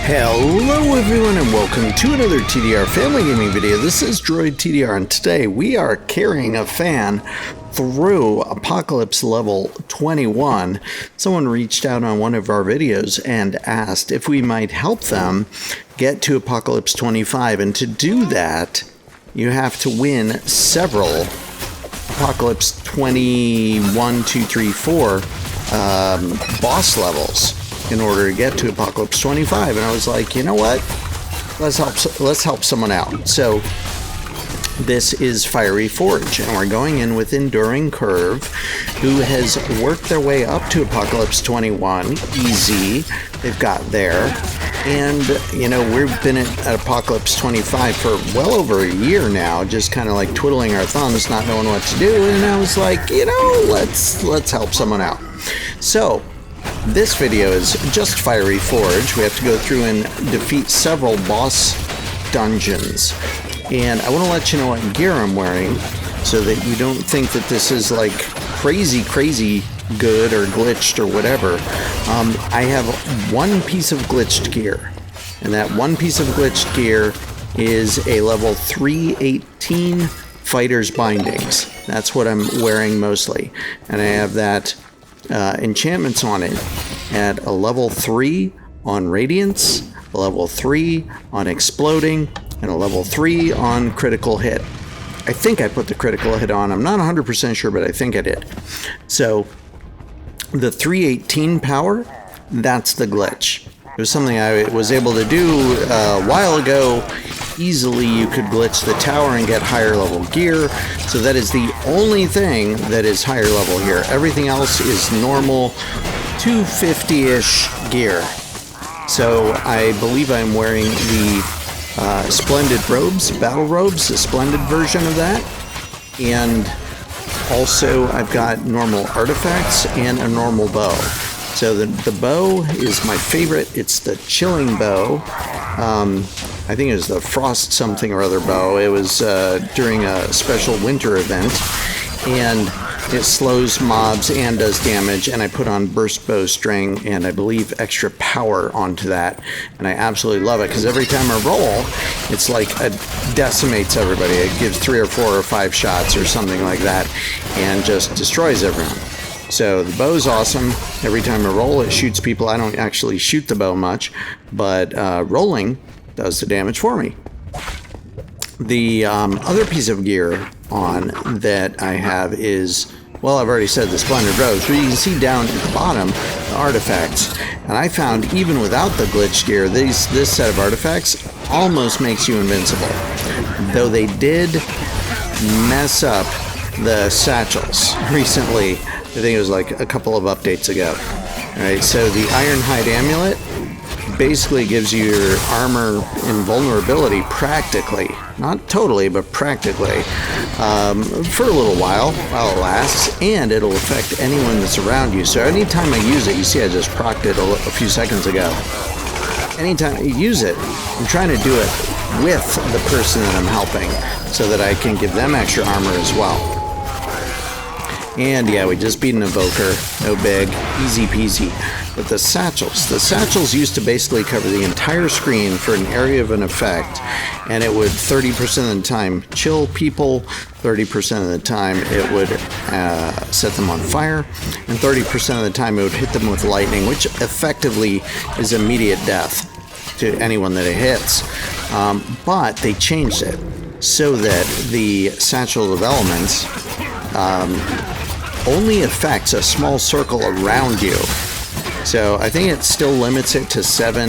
Hello everyone and welcome to another TDR family gaming video. This is DroydTDR and today we are carrying a fan through Apocalypse level 21. Someone reached out on one of our videos and asked if we might help them get to Apocalypse 25, and to do that you have to win several Apocalypse 21, 2, 3, 4 boss levels in order to get to Apocalypse 25. And I was like, you know what? Let's help someone out. So this is Fiery Forge, and we're going in with Enduring Curve, who has worked their way up to Apocalypse 21. Easy. They've got there. And, you know, we've been at Apocalypse 25 for well over a year now, just kind of like twiddling our thumbs, not knowing what to do. And I was like, you know, let's help someone out. So this video is just Fiery Forge. We have to go through and defeat several boss dungeons. And I want to let you know what gear I'm wearing so that you don't think that this is like crazy good or glitched or whatever. I have one piece of glitched gear, and that one piece of glitched gear is a level 318 Fighter's Bindings. That's what I'm wearing mostly. And I have that enchantments on it at a level 3 on Radiance, a level 3 on Exploding, and a level 3 on Critical Hit. I think I put the Critical Hit on. I'm not 100% sure, but I think I did. So the 318 power, that's the glitch. It was something I was able to do a while ago. Easily you could glitch the tower and get higher level gear. So that is the only thing that is higher level here. Everything else is normal 250-ish gear. So I believe I'm wearing the Splendid Robes, Battle Robes, the Splendid version of that. And also I've got normal artifacts and a normal bow. So the bow is my favorite. It's the Chilling Bow. I think it was the Frost something or other bow. It was during a special winter event, and it slows mobs and does damage, and I put on burst bowstring and I believe extra power onto that, and I absolutely love it because every time I roll, it's like it decimates everybody. It gives 3 or 4 or 5 shots or something like that and just destroys everyone. So the bow is awesome. Every time I roll, it shoots people. I don't actually shoot the bow much, but rolling does the damage for me. The other piece of gear on that I have is, well, I've already said the Splendid Robes, but you can see down at the bottom the artifacts. And I found even without the glitch gear, this set of artifacts almost makes you invincible. Though they did mess up the satchels recently. I think it was like a couple of updates ago. Alright, so the Ironhide Amulet basically gives you your armor invulnerability practically. Not totally, but practically. For a little while it lasts, and it'll affect anyone that's around you. So anytime I use it, you see I just procced it a few seconds ago. Anytime I use it, I'm trying to do it with the person that I'm helping so that I can give them extra armor as well. And yeah, we just beat an Evoker, no big, easy peasy. But the satchels used to basically cover the entire screen for an area of an effect, and it would 30% of the time chill people, 30% of the time it would set them on fire, and 30% of the time it would hit them with lightning, which effectively is immediate death to anyone that it hits. But they changed it so that the Satchel of Elements only affects a small circle around you. So I think it still limits it to 7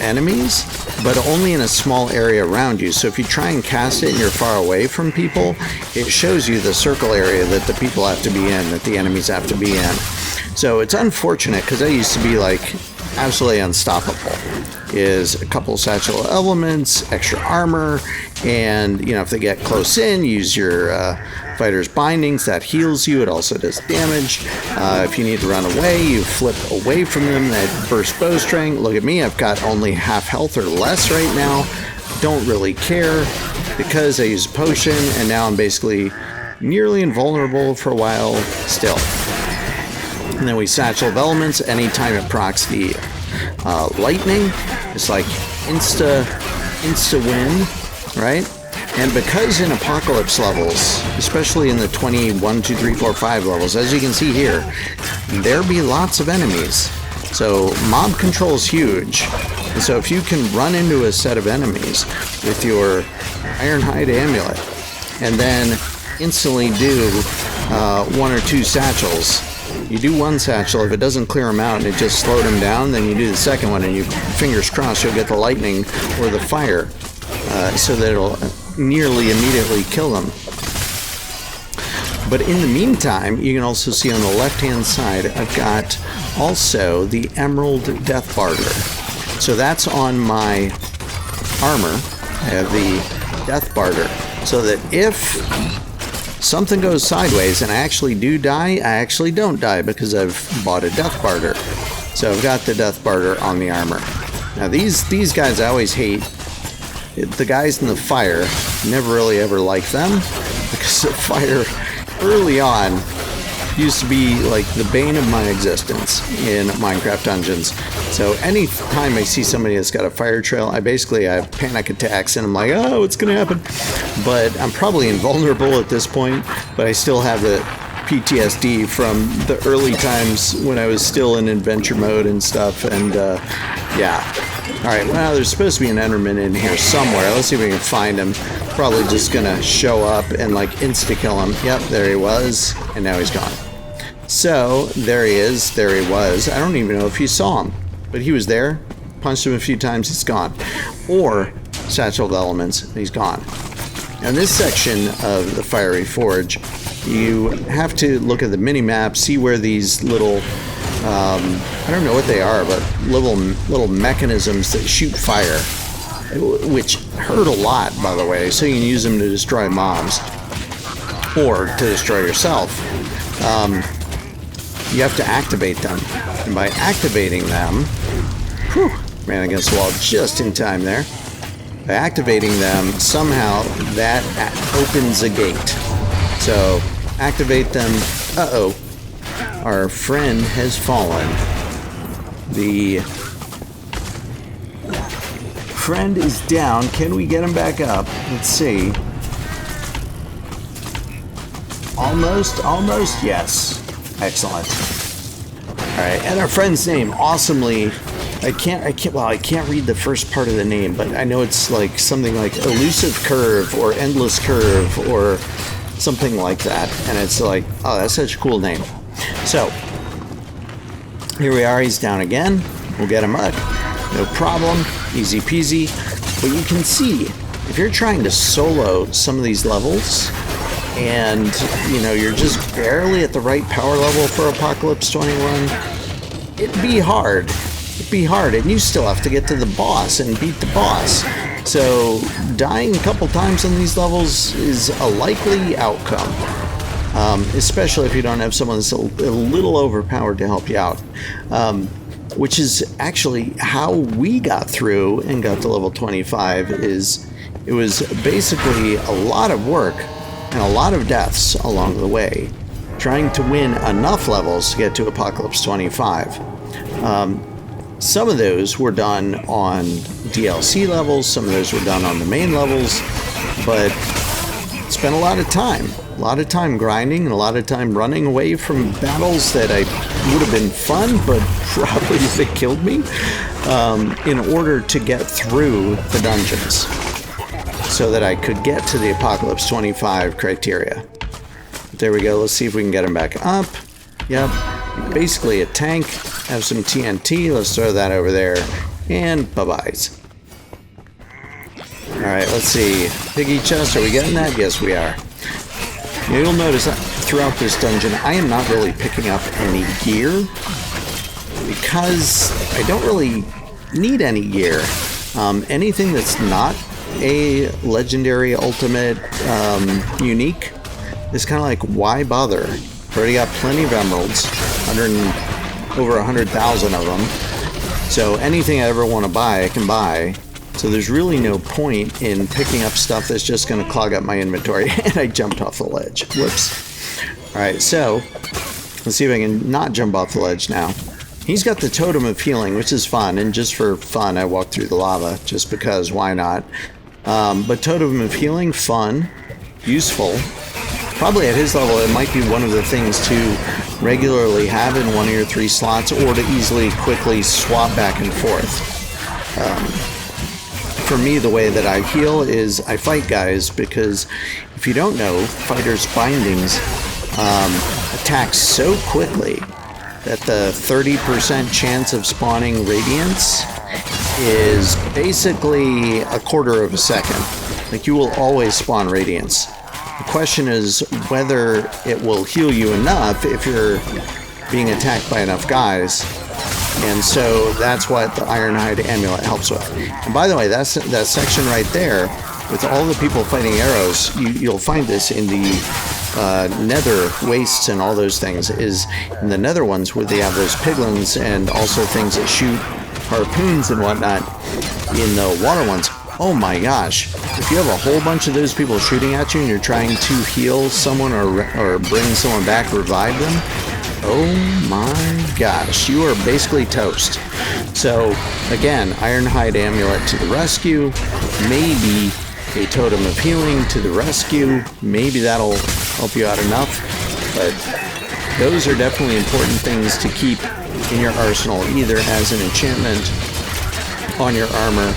enemies, but only in a small area around you. So if you try and cast it and you're far away from people, it shows you the circle area that the people have to be in, that the enemies have to be in. So it's unfortunate because I used to be like absolutely unstoppable. Is a couple Satchel Elements, extra armor, and you know, if they get close in, use your Fighter's Bindings. That heals you. It also does damage. If you need to run away, you flip away from them. That burst bowstring. Look at me, I've got only half health or less right now. Don't really care because I use a potion, and now I'm basically nearly invulnerable for a while still. And then we Satchel of Elements anytime it procs the lightning. It's like insta win, right? And because in apocalypse levels, especially in the 21, 2, 3, 4, 5 levels, as you can see here, there be lots of enemies. So mob control is huge. And so if you can run into a set of enemies with your Ironhide amulet and then instantly do 1 or 2 satchels, you do 1 satchel. If it doesn't clear them out and it just slowed them down, then you do the second one, and you, fingers crossed, you'll get the lightning or the fire, so that it'll nearly immediately kill them. But in the meantime, you can also see on the left-hand side, I've got also the Emerald Death Barter. So that's on my armor. I have the Death Barter, so that if something goes sideways and I actually do die, I actually don't die because I've bought a Death Barter. So I've got the Death Barter on the armor. Now these guys I always hate. The guys in the fire, never really ever liked them, because the fire early on used to be like the bane of my existence in Minecraft Dungeons. So any time I see somebody that's got a fire trail, I have panic attacks and I'm like, oh, what's gonna happen? But I'm probably invulnerable at this point, but I still have the PTSD from the early times when I was still in adventure mode and stuff, and yeah. Alright, well, there's supposed to be an Enderman in here somewhere. Let's see if we can find him. Probably just gonna show up and like insta-kill him. Yep, there he was, and now he's gone. So, there he is, there he was. I don't even know if you saw him, but he was there. Punched him a few times, he's gone. Or, Satchel of Elements, he's gone. Now, in this section of the Fiery Forge, you have to look at the mini-map, see where these little, I don't know what they are, but little mechanisms that shoot fire, which hurt a lot, by the way, so you can use them to destroy mobs, or to destroy yourself. You have to activate them, and by activating them, whew, ran against the wall just in time there. By activating them, somehow that opens a gate. So, activate them. Uh-oh. Our friend has fallen. The friend is down. Can we get him back up? Let's see. Almost, yes. Excellent. Alright, and our friend's name, awesomely, I can't read the first part of the name, but I know it's like something like Elusive Curve or Endless Curve or something like that. And it's like, oh, that's such a cool name. So, here we are, he's down again. We'll get him up. No problem, easy peasy. But you can see, if you're trying to solo some of these levels, and, you know, you're just barely at the right power level for Apocalypse 21, it'd be hard. It'd be hard, and you still have to get to the boss and beat the boss. So, dying a couple times on these levels is a likely outcome. Especially if you don't have someone that's a little overpowered to help you out. Which is actually how we got through and got to level 25, is it was basically a lot of work and a lot of deaths along the way, trying to win enough levels to get to Apocalypse 25. Some of those were done on DLC levels, some of those were done on the main levels, but spent a lot of time grinding and a lot of time running away from battles that would have been fun, but probably they killed me, in order to get through the dungeons so that I could get to the Apocalypse 25 criteria. There we go. Let's see if we can get him back up. Yep. Basically a tank. Have some TNT. Let's throw that over there. And bye-byes. Alright, let's see. Piggy chest, are we getting that? Yes, we are. You'll notice that throughout this dungeon, I am not really picking up any gear, because I don't really need any gear. Anything that's not a legendary ultimate unique is kind of like, why bother? I've already got plenty of emeralds, over 100,000 of them. So anything I ever want to buy, I can buy. So there's really no point in picking up stuff that's just going to clog up my inventory. And I jumped off the ledge. Whoops. Alright, so let's see if I can not jump off the ledge now. He's got the Totem of Healing, which is fun, and just for fun, I walked through the lava, just because, why not? But Totem of Healing, fun, useful. Probably at his level, it might be one of the things to regularly have in one of your 3 slots, or to easily, quickly swap back and forth. For me, the way that I heal is I fight guys, because if you don't know, fighters' bindings attack so quickly that the 30% chance of spawning Radiance is basically a quarter of a second. Like, you will always spawn Radiance. The question is whether it will heal you enough if you're being attacked by enough guys. And so that's what the Ironhide Amulet helps with. And by the way, that section right there, with all the people fighting arrows, you'll find this in the nether wastes and all those things, is in the nether ones where they have those piglins and also things that shoot harpoons and whatnot. In the water ones, oh my gosh, if you have a whole bunch of those people shooting at you and you're trying to heal someone or bring someone back, revive them, oh my gosh, you are basically toast. So again, Ironhide Amulet to the rescue, maybe a Totem of Healing to the rescue, maybe that'll help you out enough, but those are definitely important things to keep in your arsenal, either as an enchantment on your armor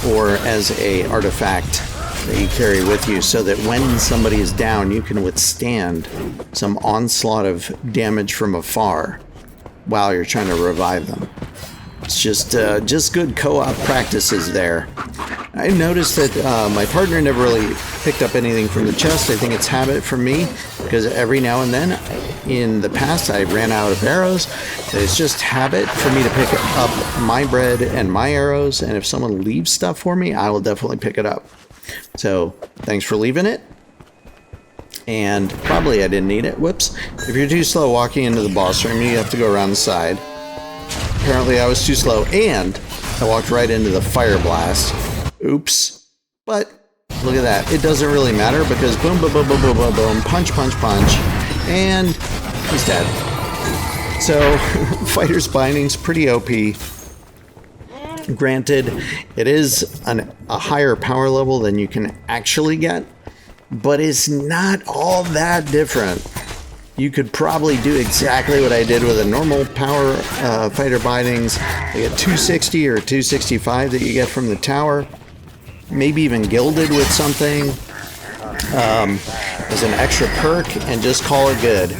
or as a artifact that you carry with you, so that when somebody is down, you can withstand some onslaught of damage from afar while you're trying to revive them. It's just good co-op practices there. I noticed that my partner never really picked up anything from the chest. I think it's habit for me, because every now and then in the past I ran out of arrows. It's just habit for me to pick up my bread and my arrows, and if someone leaves stuff for me, I will definitely pick it up. So thanks for leaving it. And probably I didn't need it. Whoops. If you're too slow walking into the boss room, you have to go around the side. Apparently I was too slow, and I walked right into the fire blast. Oops. But look at that. It doesn't really matter, because boom, boom, boom, boom, boom, boom, boom, punch, punch, punch, and he's dead. So Fighter's Binding's pretty OP. Granted, it is a higher power level than you can actually get, but it's not all that different. You could probably do exactly what I did with a normal power fighter bindings, like a 260 or 265 that you get from the tower, maybe even gilded with something as an extra perk, and just call it good.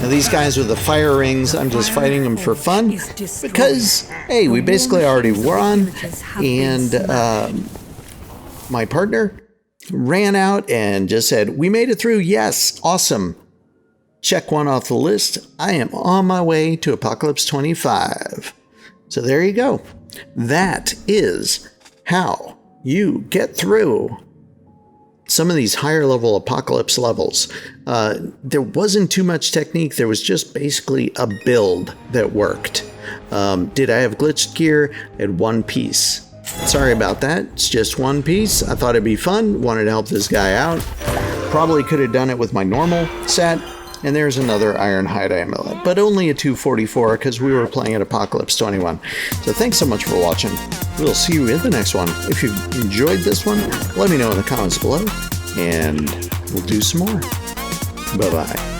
Now these guys with the fire rings, I'm just fighting them for fun, because, hey, we basically already won, and my partner ran out and just said, "We made it through, yes, awesome. Check one off the list. I am on my way to Apocalypse 25. So there you go. That is how you get through some of these higher level Apocalypse levels. There wasn't too much technique. There was just basically a build that worked. Did I have glitched gear? I had one piece. Sorry about that. It's just one piece. I thought it'd be fun. Wanted to help this guy out. Probably could have done it with my normal set. And there's another Ironhide Amulet, but only a 244 because we were playing at Apocalypse 21. So thanks so much for watching. We'll see you in the next one. If you enjoyed this one, let me know in the comments below, and we'll do some more. Bye-bye.